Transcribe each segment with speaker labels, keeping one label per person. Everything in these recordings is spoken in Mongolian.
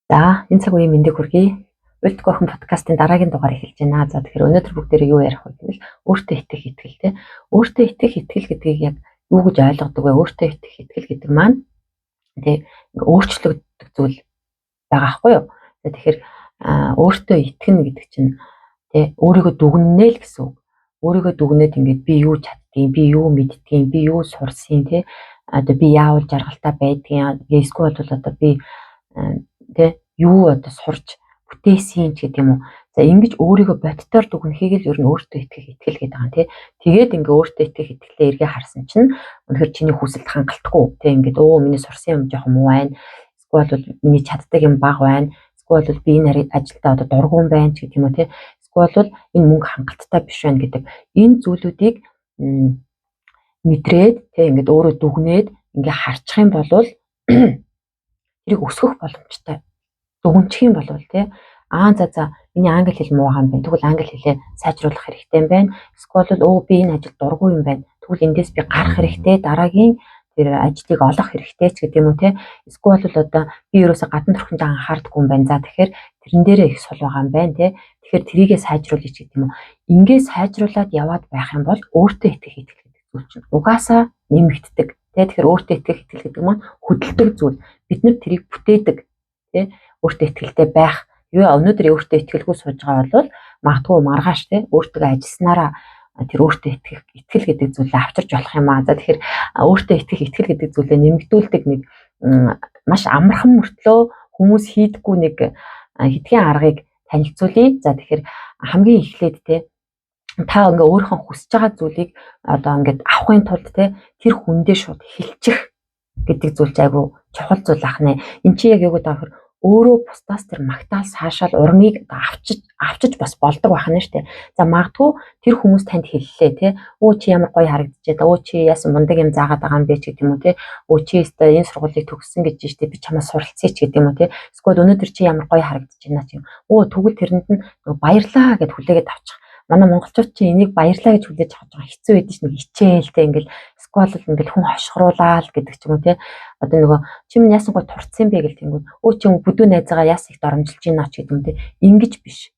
Speaker 1: За энэ цаг үеийн мэндийг хүргэе. Үлдэх охин подкастын дараагийн дугаар эхэлж байна. За тэгэхээр өнөөдөр бүгдээрээ юу ярих вэ гэвэл өөртөө итгэх итгэл те. Өөртөө итгэх итгэл гэдгийг яг юу гэж ойлгодог вэ? Өөртөө итгэх итгэл гэдэг маань те өөрчлөгддөг зүйл байгаа байхгүй юу? Тэгэхээр өөртөө итгэнэ гэдэг чинь те өөрийгөө дүгнэнэ л гэсэн үг. Өөрийгөө дүгнээд ингээд би юу чаддгийг, би юу мэддгийг, би юу сурсан те. Одоо би яавал жаргалтай байдгийг, эсвэл бол одоо би тэ юу одоо сурч бүтээсэн ч гэдэг юм уу. За ингэж өөрийгөө боддоор дүгнэхийг л ер нь өөртөө итгэх итгэл гэдэг юм тий. Тэгээд ингээ өөртөө итгэх итгэлээ эргээ харсан чинь үнэхээр чиний хүсэлт хангалтгүй тий. Ингээд миний сурсан юм жоохон муу байна. Эсвэл бол миний чаддаг юм бага байна. Эсвэл бол би энэ ажилдаа одоо дургуун байна ч гэдэг юм уу тий. Эсвэл бол энэ мөнгө хангалттай биш байна гэдэг энэ зүйлүүдийг мэдрээд тий ингээд өөрөө дүгнээд ингээ харчих юм бол тэрийг өсгөх боломжтой. Дүгнчих юм бол тий за миний англи хэл муу байгаа юм байна. Тэгвэл англи хэлээ сайжруулах хэрэгтэй юм байна. Эсвэл би энэ ажилд дургүй юм байна. Тэгвэл эндээс би гарах хэрэгтэй. Дараагийн тэр ажлыг олох хэрэгтэй ч гэдэг юм уу тий. Эсвэл одоо би ерөөсө гадна төрхөнд анхаардаггүй юм байна. За тэгэхээр тэрэн дээрээ их сул байгаа юм байна тий. Тэгэхээр трийгээ сайжруулъя ч гэдэг юм уу. Ингээ сайжруулад яваад байх юм бол өөртөө итгэх итгэл гэдэг зүйл чинь угаасаа нэмэгддэг. Тэгэхээр өөртөө итгэх итгэл гэдэг маань хөдөлдөг зүйл. Бид нар тэрийг бүтээдэг тий. Өөртөө итгэлтэй байх. Өнөөдөр өөртөө итгэлгүй сууж байгаа бол магадгүй маргааш тий өөртөө ажилласнараа тэр өөртөө итгэл гэдэг зүйлээ авчирч болох юм аа. За тэгэхээр өөртөө итгэх итгэл гэдэг зүйлээ нэмэгдүүлдэг нэг маш амархан мөртлөө хүмүүс хийдэггүй нэг хэдхэн аргыг танилцуулъя. За тэгэхээр хамгийн эхлээд тий та ингээ өөрийнхөө хүсэж байгаа зүйлийг одоо ингээд авахын тулд тий тэр хүндээ шууд хэлчих гэдэг зүйл айгүй чухал зүйл ахнаа. Энд чи яг юу гэдэг вэ? Өөрөө бусдаас тэр магтаал саашаал урмыг авчиж бас болдог байна штэ. За магадгүй тэр хүмүүс танд хэллээ тий. Чи ямар гоё харагдчихэв. Чи яасан мундаг юм заагаад байгаа юм бэ ч гэдэг юм уу тий. Чи өстой энэ сургуулийг төгссөн гэж штэ. Би чамаас суралцъя ч гэдэг юм уу тий. Эсвэл өнөөдөр чи ямар гоё харагдаж байна ч юм. Тэгвэл тэрэнд нь баярлаа гэд хүлээгээд авчих. Манай монголчууд чи энийг баярлаа гэж хүлээж авч байгаа хэцүү байдаг ш нэг хичээлтэй ингээл эсвэл ингээл хүн хошгруулаад гэдэг ч юм уу тий. Одоо нөгөө чи минь яасан гой турцсан бэ гэл тэнгүүд чи бүдүү найзаагаа яас их доромжилж байна ч гэдэг юм тий. Ингэж биш.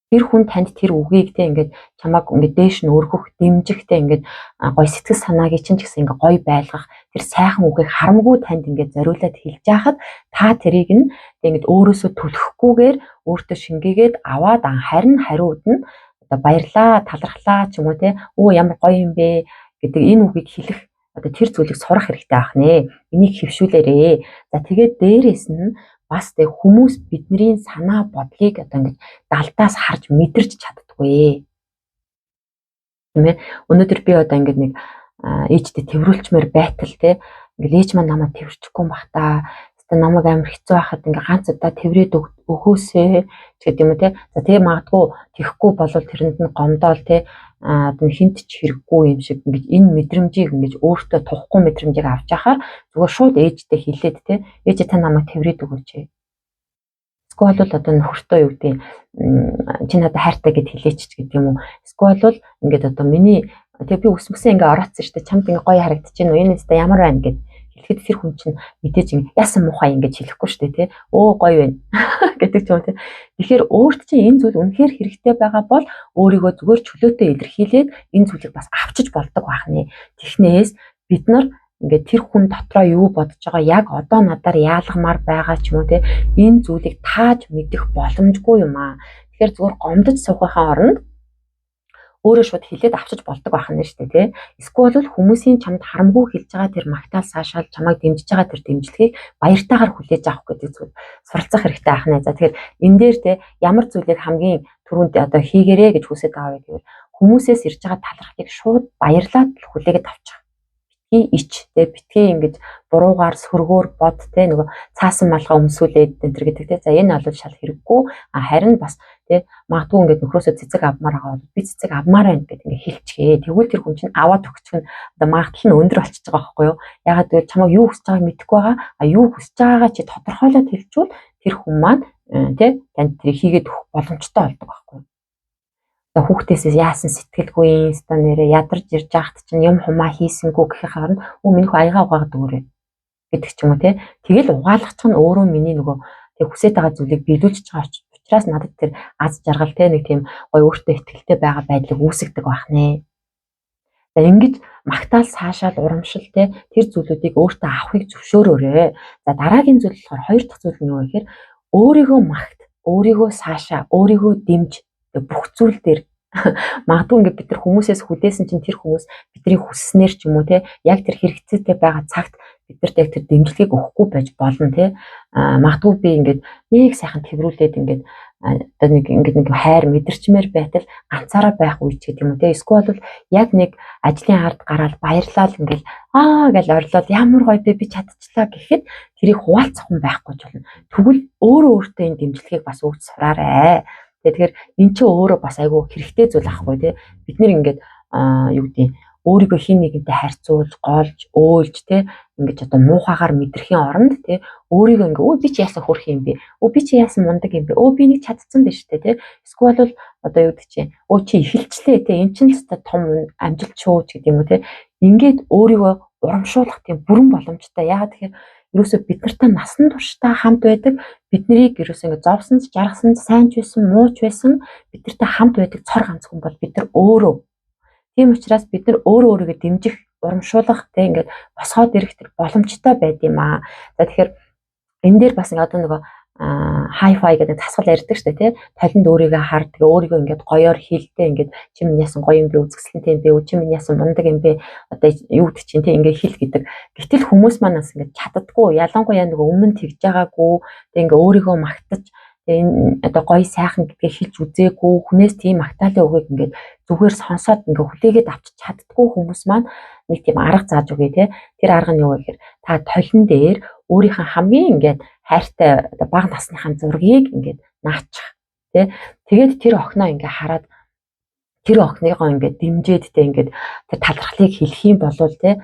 Speaker 1: Тэр хүн танд тэр үгийг тий ингээд чамааг ингээд дээш нь өргөх, дэмжихтэй ингээд гой сэтгэл санааг чинь ч гэсэн ингээд гой байлгах тэр сайхан үгийг харамгүй танд ингээд зориулаад хэлж яхад та тэрийг нь ингээд өөрөөсөө түлхэхгүйгээр өөртөө шингээгээд аваад харин хариуд нь одоо баярлаа, талархлаа ч юм уу тий. Ямар гоё юм бэ гэдэг энэ үгийг хэлэх одоо тэр зүйлийг сурах хэрэгтэй байх нэ. Энийг хөвшүүлээрээ. За тэгээд дээрээс нь бас тэг хүмүүс бидний санаа бодлыг одоо ингэж далдаас харж мэдэрч чаддаггүй. Тийм ээ. Өнөөдөр би одоо ингэж нэг ээжтэй тэрвэрлчмээр байтал те ингээл ээж маань намайг тэрвэрчихгүй юм бах та. Тэ намайг амар хэцүү байхад ингээ ганц удаа тэрврээд өгөөсэй ч гэдэг юм уу те. За тэгээ магадгүй тэхгүй болвол тэрэнд нь гомдоол те одоо хинт ч хэрэггүй юм шиг ингэж энэ мэдрэмжийг ингэж өөртөө тухгүй мэдрэмжийг авч яхаар зүгээр шууд ээжтэй хэлээд те ээж та намайг тэрврээд өгөөч. Эсвэл бол одоо нөхөртөө юу гэдэг чи надад хайртай гэд хэлээч ч гэдэг юм уу. Эсвэл бол ингээд одоо миний тэгээ би өсмөсөн ингээ ороодсон штэ чамд ингээ гоё харагдаж байна уу? Энэ өстө ямар байна гэд хэлэхэд тэр хүн чинь мэдээж яасан муухай ингэж хэлэхгүй штэ тий. Гоё байна гэдэг ч юм тий. Тэгэхээр өөрт чинь энэ зүйл үнэхээр хэрэгтэй байгаа бол өөрийгөө зүгээр чөлөөтэй илэрхийлээд энэ зүйлийг бас авчиж болдог байх нэ. Тэхнээс бид нар ингээд тэр хүн дотроо юу бодож байгаа яг одоо надаар яалгамаар байгаа ч юм уу тий. Энэ зүйлийг тааж мэдэх боломжгүй юм аа. Тэгэхээр зүгээр гомдож суухын оронд өөрөө шууд хэлээд авчиж болдог байх нь шүү дээ тий. Эсвэл бол хүмүүсийн чамд харамгүй хэлж байгаа тэр магтаал саашаал чамайг дэмжиж байгаа тэр дэмжлэгийг баяртайгаар хүлээж авах гэдэг зүйл суралцах хэрэгтэй байх нэ. За тэгэхээр энэ дээр тий ямар зүйлийг хамгийн түрүүнд одоо хийгэрээ гэж хүсэж байгаа вэ гэвэл хүмүүсээс ирж байгаа талархлыг шууд баярлаад хүлээгээд авчих. Ич тэ битгий ингэж буруугаар сөргөөр бод тэ нөгөө цаасан малгай өмсүүлээд энэ төр гэдэг тэ. За энэ бол шал хэрэггүй. Харин бас тэ магадгүй ингэж нөхрөөсөө цэцэг авмаар байгаа бол би цэцэг авмаар байна гэдэг ингэ хэлчихээ. Тэгвэл тэр хүн чинь аваад өгчих нь одоо магадлал нь өндөр болчихж байгаа байхгүй юу? Ягаад гэвэл чамайг юу хүсэж байгааг мэдэхгүй байгаа. Юу хүсэж байгаагаа чи тодорхойлоод хэлчихвэл тэр хүн маань тэ танд тэр хийгээд өгөх боломжтой болдог байхгүй юу? Хүүхдээсээ яасан сэтгэлгүй инста нэрээ ядарч ирж яахт чинь юм хумаа хийсэнгүү гэхээр минийх аягаа угаагаад өгөөрэй. гэдэг ч юм уу те. Тэгэл угаалгачих нь өөрөө миний нөгөө тэг хүсэж байгаа зүйлийг биелүүлж байгаа учраас надад тэр аз жаргал те нэг тийм гоё өөртөө ихтэй байгаа байдлыг үүсгдэг байх нэ. За ингэж магтаал цаашаал урамшил те тэр зүйлүүдийг өөртөө авахыг зөвшөөрөөрэй. За дараагийн зүйл болохоор хоёр дахь зүйл нь юу гэхээр өөрийгөө магт, өөрийгөө цаашаа, өөрийгөө дэмж бүх зүйл дээр магадгүй ингээд бид нар хүмүүсээс хүлээсэн чинь тэр хүмүүс бидний хүсснээр ч юм уу те яг тэр хэрэгцээтэй байгаа цагт бидэрт яг тэр дэмжлэгийг өгөхгүй байж болно те. Магадгүй би ингээд нэг сайхан тэрврүүлээд ингээд одоо нэг хайр мэдэрчмээр байтал ганцаараа байх үе ч гэдэг юм уу те. Эсвэл бол яг нэг ажлын ард гараад баярлал ингээд гэж орлол ямар гоё би чадчихлаа гэхэд тэрийг хуваалцах хүн байхгүй ч болно. Тэгвэл өөрөө өөртөө энэ дэмжлэгийг бас өгч сураарай. Тэгэхээр эн чинь өөрөө бас айгүй хэрэгтэй зүйл ахгүй тий. Бид нэр ингээд юу гэдэг өөрийгөө хин нэгэнтэй харьцуулж, голж, өөлж тий ингэж одоо муухагаар мэдрэхийн оронд тий өөрийгөө ингээ өө би чи яасан хөрх юм бэ? Өө би чи яасан мундаг юм бэ? Өө би нэг чадсан биш үү тий. Эсвэл бол одоо юу гэдэг чинь өө чи эхэлчлээ тий эн чинь л том амжилт шүү ч гэдэг юм уу тий. Ингээд өөрийгөө урамшуулах тийм бүрэн боломжтой. Яагаад тэгэхээр ерөөсөө бид нартай насан туршдаа хамт байдаг бид нарыг ерөөсөө ингэ зовсон ч жаргасан ч сайн ч байсан муу ч байсан бид нартай хамт байдаг цор ганц хүн бол бид нар өөрөө. Тийм учраас бид нар өөрөө өөрийгөө дэмжих, урамшуулах тэг ингээд босгоод ирэх тэр боломжтой байд юм аа. За тэгэхээр энэ дээр бас одоо нөгөө хай-фай гэдэг тасгал ярьдаг шүү дээ тий. Талент өөрийгөө хар тэгээ өөрийгөө ингээд гоёор хилдэ ингээд чи минь яасан гоё юм бэ үзэсгэлэнтэй юм бэ чи минь яасан мундаг юм бэ одоо юу гэдэг чинь тий ингээд хил гэдэг. Гэтэл хүмүүс манаас ингээд чаддаггүй ялангуяа нөгөө өмнө нь тэгж байгаагүй тэгээ ингээд өөрийгөө магтаж энэ одоо гоё сайхан гэдгээ хэлж үзээгүй хүнээс тийм магтаалын үгийг ингээд зүгээр сонсоод ингээд хүлээгээд авчиж чаддаггүй хүмүүс маань нэг тийм арга зааж өгье тий. Тэр арга нь юу вэ гэхээр та толин дээр өөрийнхөө хамгийн ингээд хайртай бага насныхаа зургийг ингээд наачих тий. Тэгээд тэр охиноо ингээд хараад тэр охиныгоо ингээд дэмжээд тий ингээд тэр талархлыг хэлэх юм болвол тий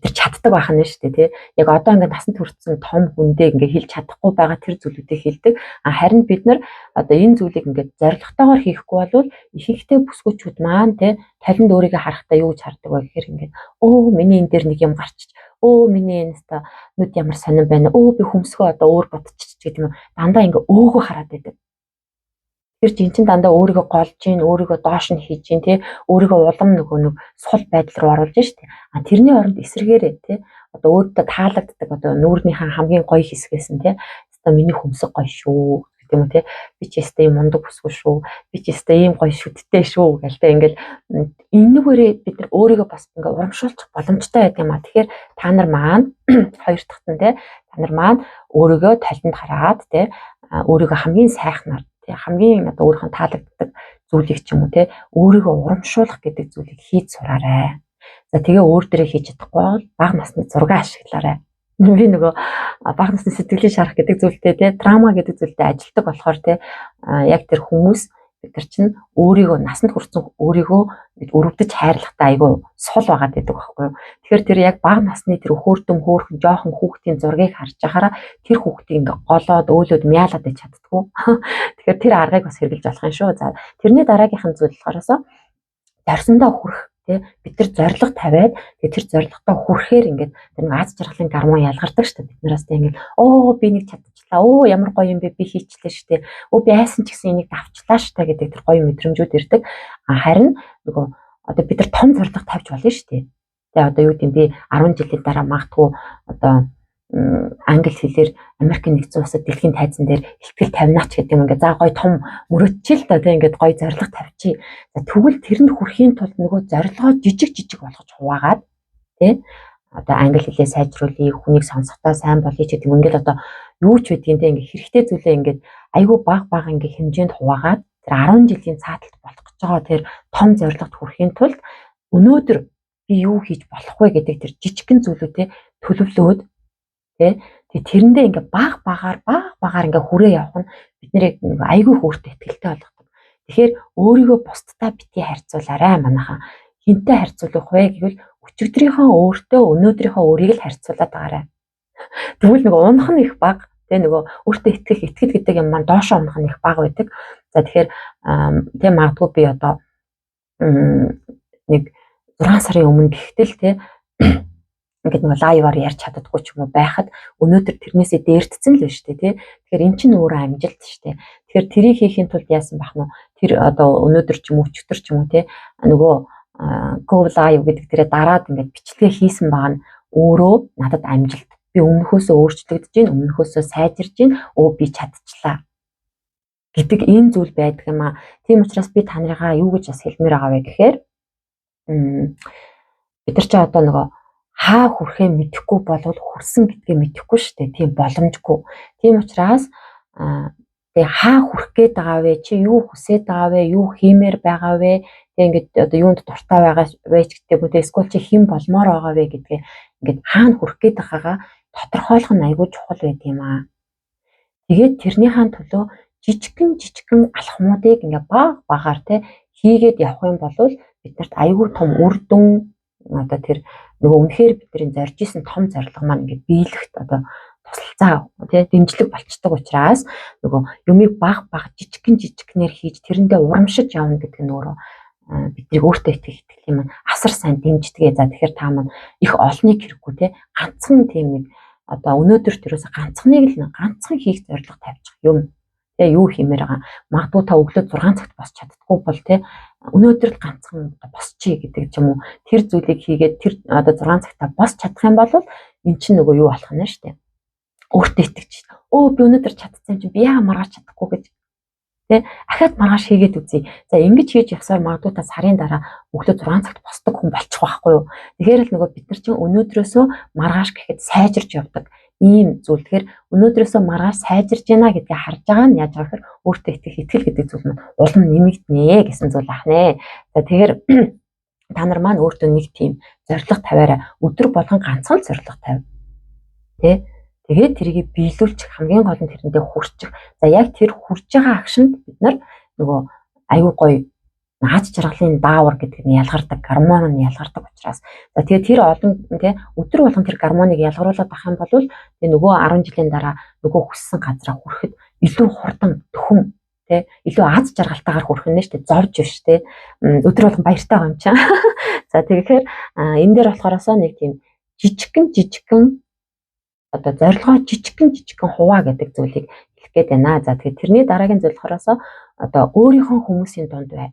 Speaker 1: бид чаддаг байх нь шүү дээ тий. Яг одоо ингээд насанд хүрсэн том хүндээ ингээд хэлж чадахгүй байгаа тэр зүйлүүдийг хэлдэг. Харин бид нар одоо энэ зүйлийг ингээд зоригтойгоор хийхгүй болвол ихэнхдээ бүсгүүчүүд маань тий талент өөрийгөө харахтаа юу гэж хардаг вэ гэхээр ингээд өө миний энэ дээр нэг юм гарчиж өө миний энэ өста нүд ямар сонирн байна өө би хүмсгөө одоо өөр бодчих гэдэг юм дандаа ингээ өөгөө хараад байдаг. Тэр чинь дандаа өөрийгөө голж гин өөрийгөө доош нь хийж гин тий өөрийгөө улам нөгөө нэг сул байдал руу оруулж штэ. Тэрний оронд эсрэгээрээ тий одоо өөртөө таалагддаг одоо нүүрнийхэн хамгийн гоё хэсгээс нь тий одоо миний хүмсэг гоё шүү гэдэг юм тий би ч ястай юм мундаг бүсгүй шүү би ч ястай ийм гоё шүттэй шүү гэлтэй ингээл энэгээрээ бид нар өөрийгөө бас ингээ урамшуулчих боломжтой байдаг юм а. Тэгэхээр та нар маань хоёр дахьт нь тий та нар маань өөрийгөө талент хараад тий өөрийгөө хамгийн сайхнаар тий хамгийн одоо өөрийнхөө таалагддаг зүйлийг ч юм уу тий өөрийгөө урамшуулах гэдэг зүйлийг хийж сураарай. За тэгээ өөр дээрээ хийж чадахгүй бол бага насны зураг ашиглаарай. Би нөгөө бага насны сэтгэлийн шарах гэдэг зүйлтэй тий драма гэдэг зүйлтэй ажилладаг болохоор тий яг тэр хүмүүс бид нар чинь өөрийгөө насанд хүрсэн өөрийгөө өрөвдөж хайрлахтаа айгүй сул байгаад байдаг байхгүй юу. Тэгэхээр тэр яг бага насны тэр хөөрдөм хөөрхөн жоохон хүүхдийн зургийг харж байхаараа тэр хүүхдийг ингээ голоод өөлөд мяалаад ич чаддгүй. Тэгэхээр тэр аргыг бас хэрэгжилж болох юм шүү. За тэрний дараагийнхан зүйл болохоос зорьсондоо хүрэх тий бид нар зориг тавиад тэр зоригтой хүрэхээр ингээд тэр аз жаргалын гормон ялгардаг шүү дээ биднээс тий ингээд оо би нэг чадчихлаа оо ямар гоё юм бэ би хийчлээ шүү дээ оо би айсан ч гэсэн энийг давчлаа шүү дээ гэдэг тэр гоё мэдрэмжүүд ирдэг. Харин нөгөө одоо бид нар том зориг тавьж болно шүү дээ. Тэгээ одоо юу гэм би 10 жилийн дараа магадгүй одоо англи хэлээр Америкийн нэгдсэн улсад дэлхийн тайзан дээр ихтгэл тавинаач гэдэг юм ингээд за гоё том мөрөдчил та тийм ингээд гоё зориг тавьчих. За тэгвэл тэрэнд хүрэхийн тулд нөгөө зорилгоо жижиг болгож хуваагаад тий одоо англи хэлээ сайжруулъя хүнийг сонсохдоо сайн болъё гэдэг юм ингээд одоо юу ч байдгийг тий ингээд хэрэгтэй зүйлээ ингээд айгүй бага ингээд хэмжээнд хуваагаад тэр 10 жилийн цааталт болох гэж байгаа тэр том зорилгод хүрэхийн тулд өнөөдөр би юу хийж болох вэ гэдэг тэр жижигхэн зүйлүүдээ төлөвлөөд тэгээ тэрэндээ ингээ багаар ингээ хүрээ явах нь биднийг айгүй хөөртэй ихтэй болгодог. Тэгэхээр өөрийгөө бусдтай битгий харьцуулаарай манайхан. Хинтээ харьцуулах вэ гэвэл өчигдрийнхөө өөртөө өнөөдрийнхөө өөрийг л харьцуулаад байгаарай. Тэгвэл нөгөө унах нь их бага тэгээ нөгөө өөртөө итгэл гэдэг юм маань доошоо унах нь их бага байдаг. За тэгэхээр тэгээ магадгүй би одоо нэг 6 сарын өмнө гихтэл тэгээ ингээд нэг лайваар ярьж чаддаггүй ч юм уу байхад өнөөдөр тэрнээсээ дээрдсэн л байна шүү дээ тий. Тэгэхээр эн чинь өөрөө амжилт шүү дээ. Тэгэхээр тэрийг хийхин тулд яасан бах нь тэр одоо өнөөдөр ч юм уу өчтөр ч юм уу тий нөгөө go live гэдэг тэрэ дараад ингээд бичлэгээ хийсэн байгаа нь өөрөө надад амжилт. Би өмнөхөөсөө өөрчлөгдөж гин, өмнөхөөсөө сайжирж гин, би чадчихлаа гэдэг энэ зүйл байдаг юм аа. Тийм учраас би та нарыгаа юу гэж бас хэлмээр байгаа вэ гэхээр бид нар ч одоо нөгөө хаа хүрэхээ мэдэхгүй болвол хүрсэн гэдгээ мэдэхгүй шүү дээ. Тийм боломжгүй. Тийм учраас тэгээ хаа хүрэх гээд байгаа вэ? Чи юу хүсээд байгаа вэ? Юу хиймээр байгаа вэ? Тэгээ ингээд одоо юунд дуртай байгаа вэ ч гэдэг үү? Эсвэл чи хэн болмоор байгаа вэ гэдгээ ингээд хаана хүрэх гээд байгаагаа тодорхойлох нь айгүй чухал байт юм аа. Тэгээд тэрнийхээ төлөө жижигхэн алхмуудыг ингээ багаар те хийгээд явах юм бол биднэрт айгүй том үр дүн одоо тэр нөгөө үнэхээр бидний зорж исэн том зорилго маань ингээ биелэхт одоо тусалцаа тий дэмжлэг болцдог учраас нөгөө юмыг баг жижигхнэр хийж тэрэндээ урамшиж явна гэдэг нь өөрөө биднийг өөртөө итгэх юм асар сайн дэмждэг. За тэгэхээр та маань их олныг хэрэггүй тий ганцхан тийм нэг одоо өнөөдөр тэрөөс ганцхан хийх зорилго тавьчих юм. Тэгээ юу хиймээр байгаа. Магадгүй та өглөө 6 цагт босч чаддаггүй бол тий өнөөдөр л ганцхан босчий гэдэг ч юм уу. Тэр зүйлийг хийгээд тэр одоо 6 цагта босч чадах юм бол эн чинь нөгөө юу болох нь шүү дээ. Өөртөө итгэж. Би өнөөдөр чадсан юм чинь би яа маргааш чадахгүй гэж тий ахаад маргааш хийгээд үзье. За ингэж хийж явсаар магадгүй та сарын дараа өглөө 6 цагт босдог хүн болчих واخгүй юу. Тэгэхээр л нөгөө бид нар чинь өнөөдрөөсөө маргааш гэхэд сайжирч явдаг. Ийм зүйл. Тэгэхээр өнөөдрөөсөө маргааш сайжирж байна гэдгийг харж байгаа нь яаж байгаа гэхээр өөртөө итгэл гэдэг зүйл маань улам нэмэгдэнэ гэсэн зүйл ахнаа. За тэгэхээр та нар маань өөртөө нэг тийм зорилго тавиараа өдөр болгон ганцхан зорилго тавь. Тэ? Тэгээд тэрийг биелүүлчих хамгийн гол нь тэрэндээ хүрчих. За яг тэр хүрж байгаа акшнд бид нар нөгөө аюу гоё наач жаргалын даавар гэдэг нь ялгардаг, гормон нь ялгардаг учраас за тэгээд тэр олон тий өдөр болгон тэр гормоныг ялгаруулад авах юм бол тэгээ нөгөө 10 жилийн дараа нөгөө хүссэн газараа хүрэхэд илүү хурдан төхөн тий илүү аз жаргалтайгаар хүрэх нь шүү дээ. Зовж биш тий өдөр болгон баяртай байгаа юм чинь. За тэгэхээр энэ дээр болохоороо нэг тийм жижигхэн одоо зорилгоо жижигхэн хуваа гэдэг зүйлийг хэлэх гээд байна. За тэгээд тэрний дараагийн зүйл болохоороо одоо өөрийнхөө хүмүүсийн дунд бай.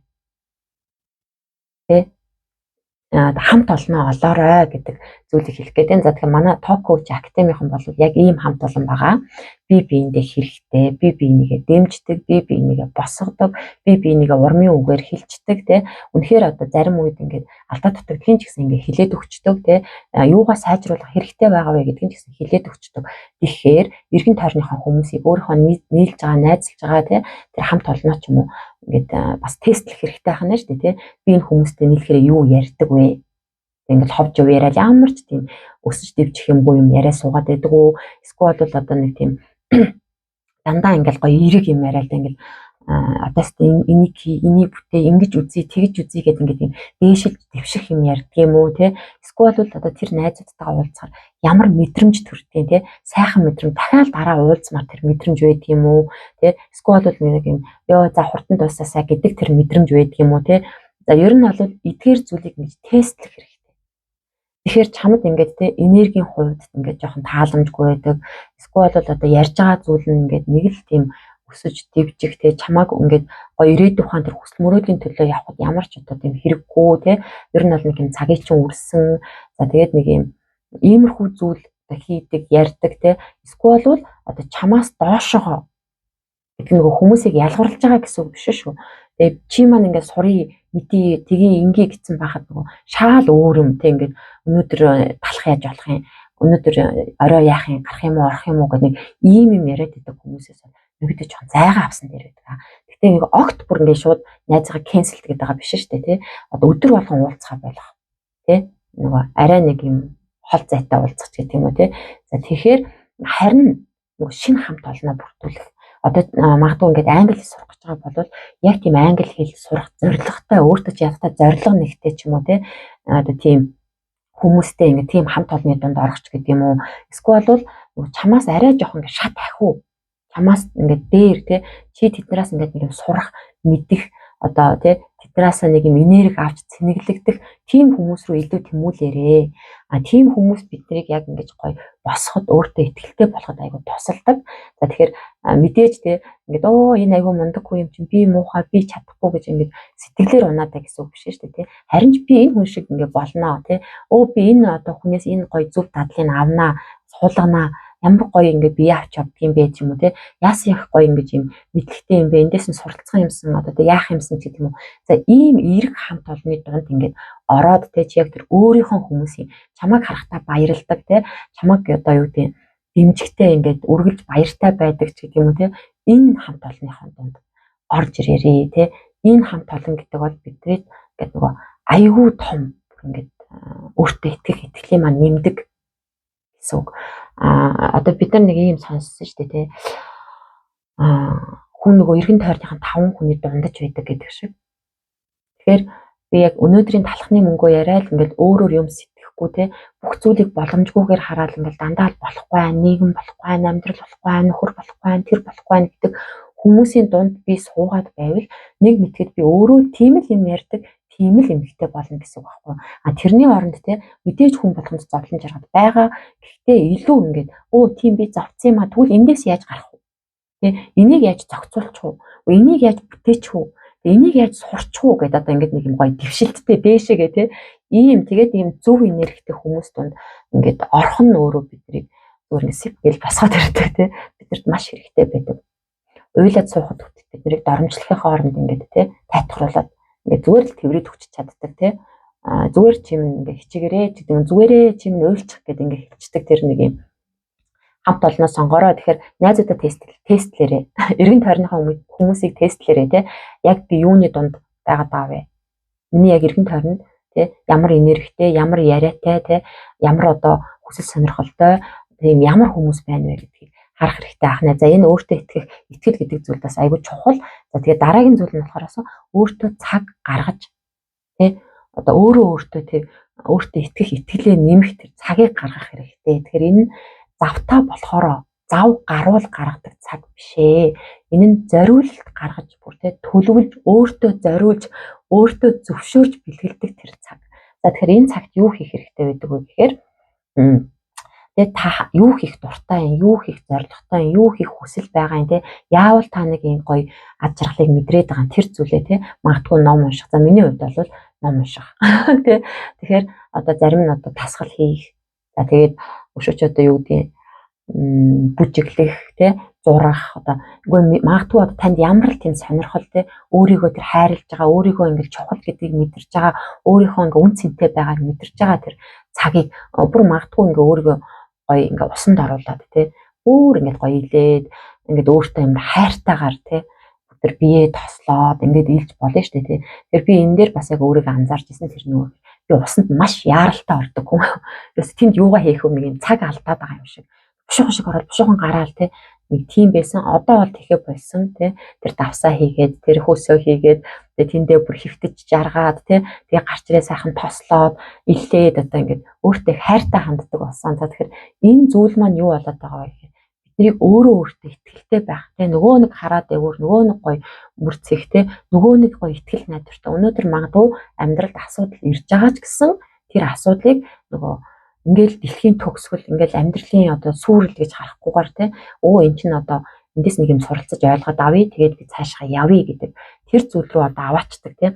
Speaker 1: Хамт олноо олоорой гэдэг зүйлийг хэлэх гээд байна. За тэгэхээр манай топ коуч академихан бол яг ийм хамт олон байгаа. Би биендээ хэрэгтэй, би бинийгээ дэмждэг, би бинийгээ босгодог, би бинийгээ урмын үгээр хилчдэг тий. Үнэхээр одоо зарим үед ингээд алдаа дутагдгийн ч гэсэн ингээд хилээд өгчдөг тий. Юугаа сайжруулах хэрэгтэй байгаа вэ гэдгийг ч гэсэн хилээд өгчдөг. Тэгэхээр эргэн тойрныхоо хүмүүсийг өөрийнхөө нийлж байгаа, найзалж байгаа тий. Тэр хамт олноо ч юм уу ингээд бас тестлэх хэрэгтэй байна шүү дээ тий. Би энэ хүмүүстэй нийлэхээр юу ярьдаг вэ? Ингээд ховж яриад ямар ч тийм өсөж дэвчих юмгүй юм яриа суугаад байдаг уу? Эсвэл бол одоо нэг тийм дандаа ингээл гоё эерэг юм яриад ингээл одоос энийг бүтээ ингэж үзье тэгж үзье гэдэг ингээд юм дээшилж дэвших юм ярьдаг юм уу те эсвэл бол одоо тэр найзуудтайгаа уулзахаар ямар мэдрэмж төрдгийг те сайхан мэдрэмж дахиад дараа уулзмаар тэр мэдрэмж байдаг юм уу те эсвэл бол нэг юм ёо за хурдан дуусаасаа гэдэг тэр мэдрэмж байдаг юм уу те за ер нь бол эдгээр зүйлийг ингэж тестлэх хэрэгтэй. Тэгэхээр чамд ингээд те энергийн хувьд ингээд жоохон тааламжгүй байдаг. Эсвэл бол одоо ярьж байгаа зүйл нь ингээд нэг л тийм өсөж дэвжих те чамааг ингээд гоё ирээдүйн ухаан тэр хүсэл мөрөөдлийн төлөө явхад ямар ч одоо тийм хэрэггүй те ер нь бол нэг юм цагийн чинь үрсэн. За тэгээд нэг юм иймэрхүү зүйл хийдэг, ярьдаг те эсвэл бол одоо чамаас доошогоо гэдэг нэг хүмүүсийг ялгарлаж байгаа гэсэн үг биш шүү. Тэгээд чи маань ингээд сурыг мэдээ тгий ингээ гэсэн байхад нөгөө шаал өөр юм те ингээд өнөөдөр талах яаж болох юм өнөөдөр орой яах юм гарах юм уу орох юм уу гэдэг нэг ийм юм яриад байдаг хүмүүсээс нөгөөдөө жоохон зайгаа авсан дээр байдаг. Гэтэ нэг огт бүр ингээ шууд найзгаа кэнселт гэдэг байгаа биш шүү дээ те одоо өдөр болгон уулзахаа болох те нөгөө арай нэг юм хол зайтай уулзах гэдэг юм уу те за тэгэхээр харин нөгөө шинэ хамт олноо бүрдүүлэх одоо магадгүй ингээд англи хэл сурах гэж байгаа бол яг тийм англи хэл сурах зорилготой өөртөө ч ядтай зорилго нэгтэй ч юм уу те одоо тийм хүмүүстэй ингээд тийм хамт олонны дунд орохч гэдэг юм уу эсвэл бол чамаас арай жоохон ингээд шат ахиу чамаас ингээд дээр те чи тэднээс ингээд нэг юм сурах мэдих одоо те тэд биднээс нэг юм энерги авч цэнэглэгдэх тийм хүмүүс рүү илүү тэмүүлээрээ. Тийм хүмүүс биднийг яг ингэж гоё босоход өөртөө ихтэй болоход айгүй тусалдаг. За тэгэхээр мэдээж те ингээд энэ айгүй мундаггүй юм чинь би муухай би чадахгүй гэж ингээд сэтгэлээр унаадаа гэсэн үг биш шүү дээ те. Харин ч би энэ хүн шиг ингээд болноо те. Би энэ одоо хүнээс энэ гоё зөв дадлыг авнаа, суулганаа. Ямар гоё ингээд бие авч явдаг юм бэ ч юм уу те. Яасан их гоё ингэж юм мэдлэгтэй юм бэ. Эндээс нь суралцсан юмсан одоо яах юмсан ч гэдэг юм уу. За ийм эерэг хамт олонны дунд ингээд ороод те чи яг тэр өөрийнхөө хүмүүсийн чамайг харахтаа баярлдаг те. Чамайг одоо юу гэдэг дэмжигтэй ингээд үргэлж баяртай байдаг ч гэдэг юм уу те. Энэ хамт олонныхон дунд орж ирээрээ те. Энэ хамт олон гэдэг бол бидний ингээд нөгөө айгүй том ингээд өөртөө итгэх итгэлийн маань нэмдэг гэсэн үг. Одоо бид нар нэг юм сонссон шүү дээ те. Хүн нөгөө эргэн тойрныхан 5 хүний дундаж байдаг гэдэг шиг. Тэгэхээр би яг өнөөдрийн талхны мөнгөө яриа л ингээд өөрөөр юм сэтгэхгүй те. Бүх зүйлийг боломжгүйгээр хараад ингээд дандаа болохгүй, нийгэм болохгүй, амьдрал болохгүй, нөхөр болохгүй, тэр болохгүй гэдэг хүмүүсийн дунд би суугаад байвал нэг мэтгэд би өөрөө тийм л юм ярьдаг, тийм л эмгтэй болно гэсэн үг байхгүй. Тэрний оронд те мэдээж хүн болгонд зовлон жаргал байгаа. Гэхдээ илүү ингээд тийм би зовцсон юм тэгвэл эндээс яаж гарах вэ? Тэ энийг яаж зохицуулчих вэ? Энийг яаж бүтээчих вэ? Энийг яаж сурчих вэ гэдэг одоо ингээд нэг юм гоё дэвшилттэй дээшээгээ те ийм тэгээд ийм зөв энергитэй хүмүүс донд ингээд орхон нь өөрөө биднийг зүгээр ингээд сэв гэл босгоод ирдэг те бидэрт маш хэрэгтэй байдаг. Уйлаад суухад биднийг доромжлохын хооронд ингээд те тайтгаруулаад ингээд зүгээр л тэврээд өгч чаддаг те зүгээр чим ингээд хичээгээрээ гэдэг нь зүгээрээ чим нь уйлчих гэдэг ингээд хэлцдэг тэр нэг юм хамт олноос сонгороо. Тэгэхээр найзуудаа тестлээрээ эргэн тойрныхоо хүмүүсийг тестлээрээ те яг би юуны дунд байгаад байгаа вэ? Миний яг эргэн тойронд те ямар энергитэй, ямар яриатай те ямар одоо хүсэл сонирхолтой тийм ямар хүмүүс байна вэ гэдгийг харах хэрэгтэй ахнаа. За энэ өөртөө итгэл гэдэг зүйл бас айгүй чухал. За тэгээд дараагийн зүйл нь болохоор өөртөө цаг гаргаж те одоо өөртөө итгэх итгэлээ нэмэх тэр цагийг гаргах хэрэгтэй. Тэгэхээр энэ завтаа болохоор зав гаруул гаргадаг цаг биш ээ. Энэ нь зориулт гаргаж бүр те төлөвлөж өөртөө зориулж өөртөө зөвшөөрж бэлгэлдэг тэр цаг. За тэгэхээр энэ цагт юу хийх хэрэгтэй байдаг вэ гэхээр тэгээ та юу хийх дуртай юм, юу хийх зорилготой юм, юу хийх хүсэл байгаа юм те. Яавал та нэг юм гоё ад жаргалыг мэдрээд байгаа тэр зүйлээ те магадгүй ном унших. За миний хувьд бол ном унших. Тэ тэгэхээр одоо зарим нь одоо тасгал хийх. За тэгээд өшөөч одоо юу гэдэг бүжиглэх те зурах одоо үгүй магадгүй одоо танд ямар л тийм сонирхол те өөрийгөө тэр хайрлаж байгаа өөрийгөө ингээл чухал гэдгийг мэдэрч байгаа өөрийнхөө ингээ үн цэнтэй байгааг мэдэрч байгаа тэр цагийг бүр магадгүй ингээ өөрийгөө гоё ингээ усанд оруулаад те бүр ингээ гоё илээд ингээ өөртөө юм хайртайгаар те тэр бие тослоод ингээ илж болно шүү дээ те. Тэгэхээр би энэ дээр бас яг өөрийгөө анзаарч ирсэн тэр нөгөө би усанд маш яаралтай ордог хүн. Ерөөс тэнд юугаа хийх вэ нэг юм цаг алдаад байгаа юм шиг. Бушуухан шиг ороод бушуухан гараал те нэг тийм байсан. Одоо бол тэхэ болсон те тэр давсаа хийгээд тэр хөөсөө хийгээд тэндээ бүр хөвтөж жаргаад те тэгээ гарч ирээ сайхан тослоод илээд одоо ингээд өөртөө хайртай ханддаг болсон. За тэгэхээр энэ зүйл маань юу болоод байгаа вэ гэхээр биднийг өөртөө итгэлтэй байх те нөгөө нэг хараад дэвөр нөгөө нэг гоё мөрцөх те нөгөө нэг гоё итгэл найдвартай өнөөдөр магадгүй амьдралд асуудал ирж байгаа ч гэсэн тэр асуудлыг нөгөө ингээл дэлхийн төгсгөл ингээл амьдралын одоо сүрэл гэж харахгүйгээр те эн чинь одоо эндээс нэг юм суралцаж ойлгоод авъя тэгээд би цаашгаа явъя гэдэг тэр зүйл рүү одоо аваачдаг те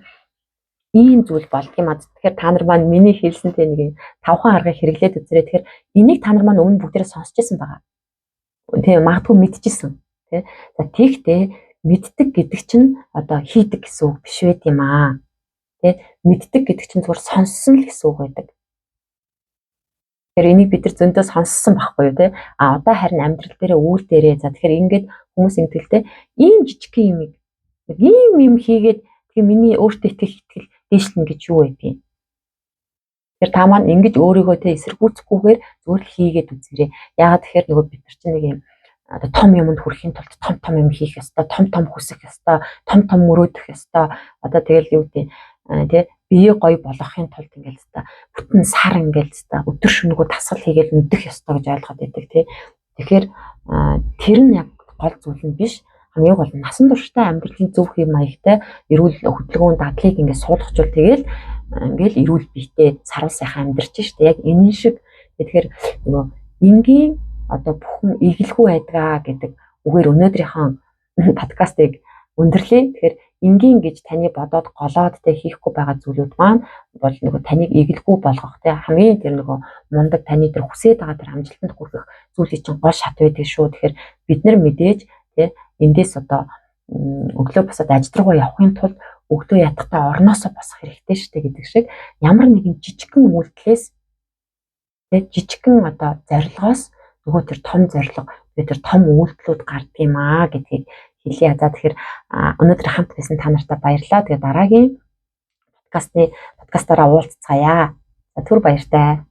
Speaker 1: ийм зүйл болдго юм аа. Тэгэхээр та нар маань миний хэлсэнтэй нэг юм 5 аргыг хэрэглээд үзээрэй. Тэгэхээр энийг та нар маань өмнө бүгдээрээ сонсч байсан байгаа. Тэгээ магадгүй мэдчихсэн те. За тэгтээ мэддэг гэдэг чинь одоо хийдэг гэсэн үг биш байт юм аа. Тэ мэддэг гэдэг чинь зүгээр сонссон л гэсэн үг байдаг. Тэгэхээр энийг бид нар зөндөө сонссон байхгүй юу те. Одоо харин амьдрал дээрээ үүл дээрээ за тэгэхээр ингээд хүмүүс ингэдэлтэй ийм жижиг юм нэг ийм юм хийгээд тэгээ миний өөртөө итгэл дээшлэн гэж юу байдгийг. Тэгэхээр та маань ингэж өөрийгөө те эсэргүүцэхгүйгээр зүгээр л хийгээд үзээрэй. Яагаад тэгэхээр нөгөө бид нар чинь нэг юм одоо том юмд хүрэхийн тулд том юм хийх ёстой, том хүсэх ёстой, том мөрөөдөх ёстой. Одоо тэгэл юу гэдэг те бие гоё болгохын тулд ингээл хэвээр бүтэн сар ингээл хэвээр өдөр шөнөгөө дасгал хийгээл нүдэх ёстой гэж ойлгоод байдаг те. Тэгэхээр тэр нь яг гол зүйл нь биш. хамгийн гол нь насан туршдаа амьдралын зөв хэв маягтай эрүүл хөдөлгөөн дадлыг ингээд суулгачвал тэгэл ингээл эрүүл биетэй сарвал сайхан амьдарч штэ. Яг энэ шиг тэгэхээр нөгөө энгийн одоо бүхэн эгэлгүй байдгаа гэдэг үгээр өнөөдрийнхөө подкастыг өндөрлөе. Тэгэхээр энгийн гэж таны бодоод голоод тэ хийхгүй байгаа зүйлүүд маань бол нөгөө таныг эгэлгүй болгох тэ хамгийн тэр нөгөө мундаг таны тэр хүсээд байгаа тэр амжилтанд хүрэх зүйлийн чинь гол шат байдаг шүү. Тэгэхээр бид нар мэдээж тэ эндээс одоо өглөө босоод ажил руугаа явахын тулд өглөө ятгахтаа орноосоо босох хэрэгтэй шүү дээ гэдэг шиг ямар нэгэн жижигхэн үйлдэлээс тэ жижигхэн одоо зорилгоос нөгөө тэр том зорилго тэр том үйлдэлүүд гардаг юм аа гэдгийг хэлье. За тэгэхээр өнөөдөр хамт байсан та нартай баярлалаа. Тэгээ дараагийн подкастаараа уулзцаая. За түр баяртай.